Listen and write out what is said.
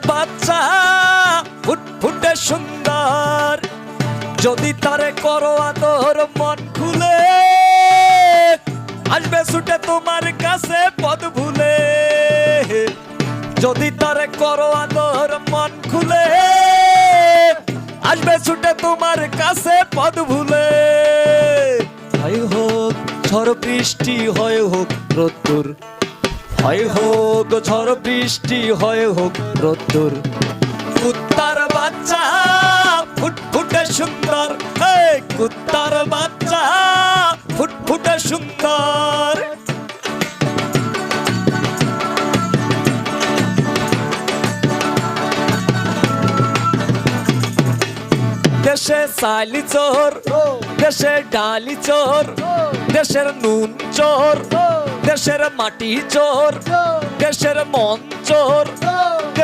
বাচ্চা ফুটফুটে সুন্দর, যদি তারে করো আদর মন খুলে, আসবে ছুটে তোমার কাছে পদ ভুলে। যদি তারে করো আদর মন খুলে, আসবে ছুটে তোমার কাছে পদ ভুলে। হয় হোক ঝড় বৃষ্টি, হয় হোক রোদ্দুর, হয় হোক ঝড় বৃষ্টি, হয় হোক রোদ্দুর, কুত্তার বাচ্চা ফুটফুটে সুন্দর, কুত্তার বাচ্চা ফুটফুটে সুন্দর। দেশে চাইলি চোর, দেশে ডালি চোর, দেশের নুন চোর, দেশের মাটি চোর, দেশের মন চোর।